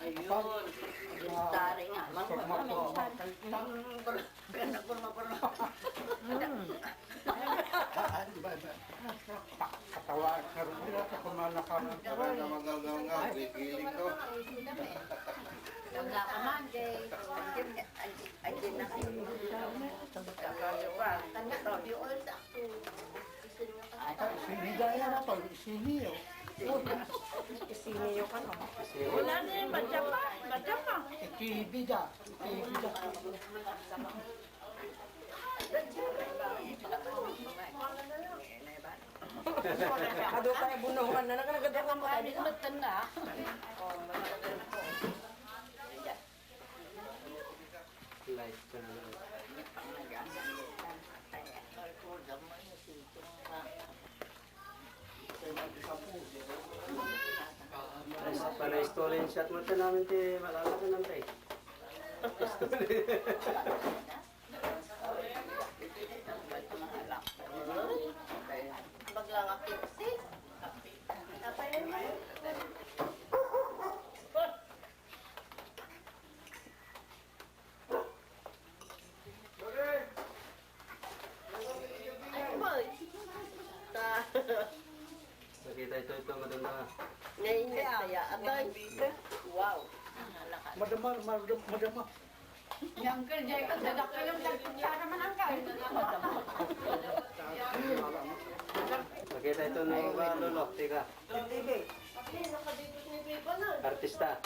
Ayun. Dari nga. Katawaan ka rin nila sa kumanakaman. Para na magaw-gaw-gaw, kikiling ko. Wala ka man, Jay. Ay, din na kayo. Sinigaya na to, siniyo. Isiniyo ka no? Wala na yung madama. Madama. Ikibida. Ikibida. Ado tayo bunungan na nakalagad ako mga Hindi ka magtanda. Light ka na lang. Para stolen shot mo ito namin ti malalaki ng tayo. Maglangakit si. Napayan mo. Ay, boy. Nakita ito madanda. Ngayon kaya, abay. Wow. Madama. Yang kerja kan dadak kayo cara menangkal. Nakita ito ng lulok, tika. Artista.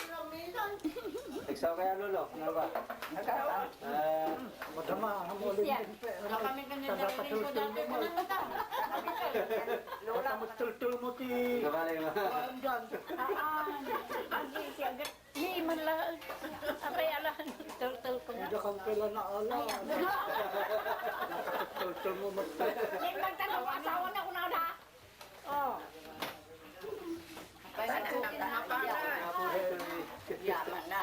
Nagsaw kaya lulok, ano ba? Madama. Kalau kami kan dadak kayo dati menangkal. Lola mo tul mo ti. Kabali mo. Agi siya agad. Ni man lang. Apay ala tul ko. Hindi kang pila na ala. Tul mo magtal. Ni magtanong asawa na ko na da. Oh. Kaya yaman na.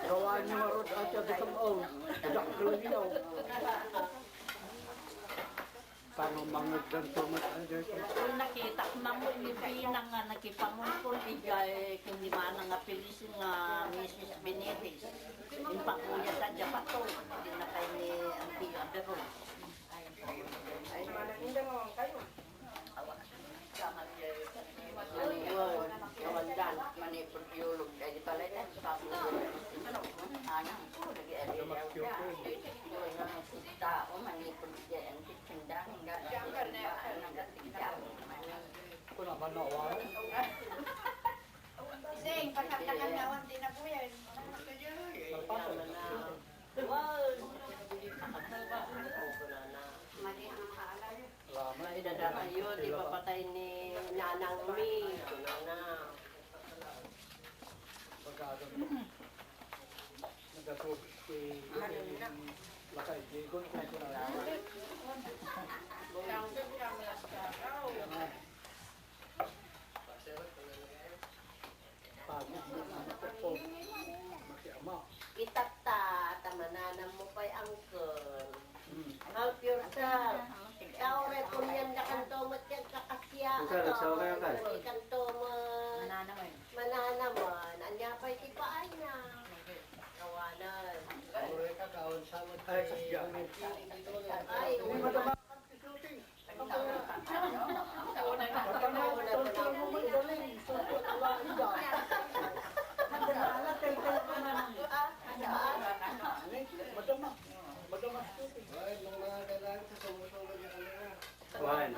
Gawaan niyo marot at siya di kang o. Daklo niyo. Paano mangagdan tumat ang Diyos? Kung nakita ko na mo ni Pina nga nakipangungkol igay kung di man nga pilisin nga Mrs. Benitez. Yung pakuya sa Japato. Hindi na kayo ni Auntie Adero. ay hindi mo kayo. Ayun, kawandan, manipod yulog. Kaya di pala ito, sabi ko, anang, lagi tao, manipod yan, tinda, hingga, Kung naman nawa. Sing, pagkakakan nawan din na po yan. Lama. Ay, dadaan yun, di ba patay ni Nanang Mi, Nana. Pagkagod. Nagatog si Lakay Diego. Pagod mo. Makiama. Itata, tamananam mo pa'y angkol. Help yourself. Ikaw rin kung yan na kantomot yan kakasya. Kantomot. Mananaman. Anya pa'y tipaan na. Kawanan. Ay, kasya. Ay, Madama. One.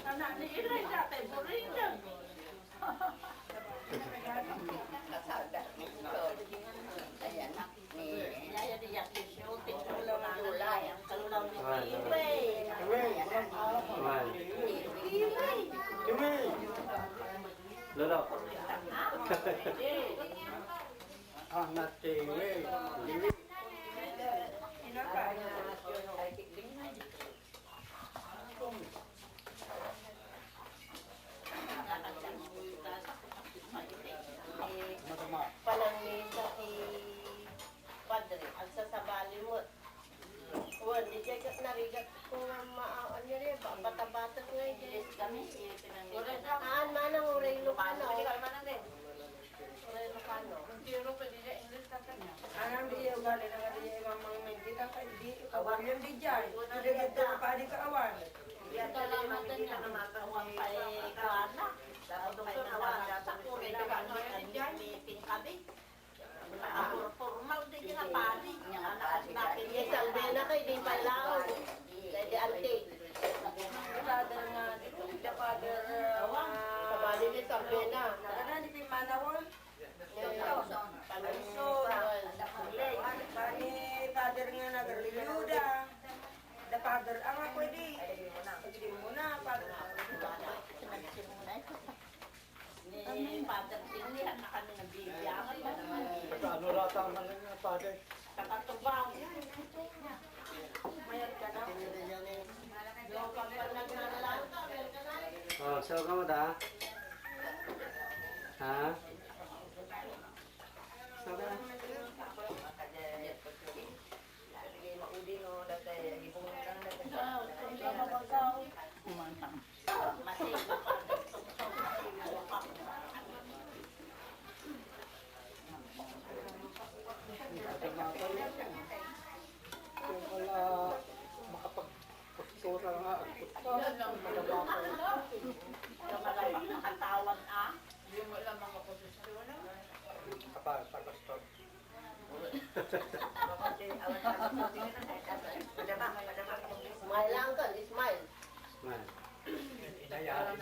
Anak ni Iray dati, buring Lolo. Ang natingin. Madama. Panangmisa padre, ang sasabali mo. Di siya narigat ko nga maaan niya rin, bata-bata nga yun. Kami, Taan manang uray Lucano. Uray Lucano. Anang di yung gali na gali yung mamang mendita ka, di kawan yung di dyan. Hindi dito ka di kaawan. ito lang natin niya. Awang kay Kuana. Dapat may nandahan sa kuri. May pinkabi. Formal din yung pari. Yes, ang bena kay di palaw. Kay di ante. Father nga, the father, Sabali ni sa bena. ano di pimanawon? Panunso. Bani father nga nagaliyuda. The father ang ako di. Hindi mo na, father. Ni Father Tinli, anak kami nabibiyangan pa naman. Ano rata ang mga padre? Kakatubang. Mayat ka na. Yung pagka nagnanalanta, meron ka na. Oh, saan ka mo da? Ha? Saan ka? Kung wala makapagpagtura nga ang putka, madama ko. Nakatawan ah. Kapal, pagastor. Smile lang ka, smile. Man. Inayarin.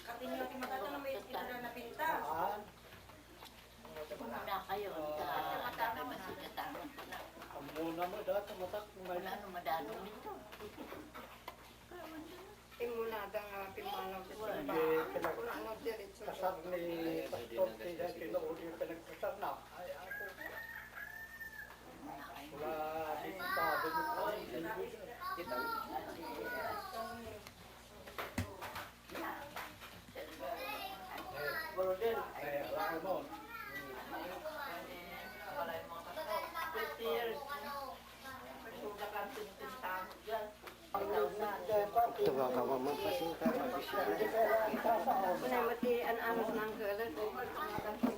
Katinyo ti matata na may ito na napinta. Muna kayo. Matama masigataman ko na. Ang muna mo dati matak Wala nang madanong nito. Timulada nga pimanaw sa simba. Hindi Wala na diretso. kasar ni Pastor Tida Tinuuli pinagkasar na. Ay ako. Wala dito mo. Pero din, Ay, alam mo. 50 years. Sugat lang tinitintang dyan. Ito ba ka mamapasita? Kunay mati an anos nang galan.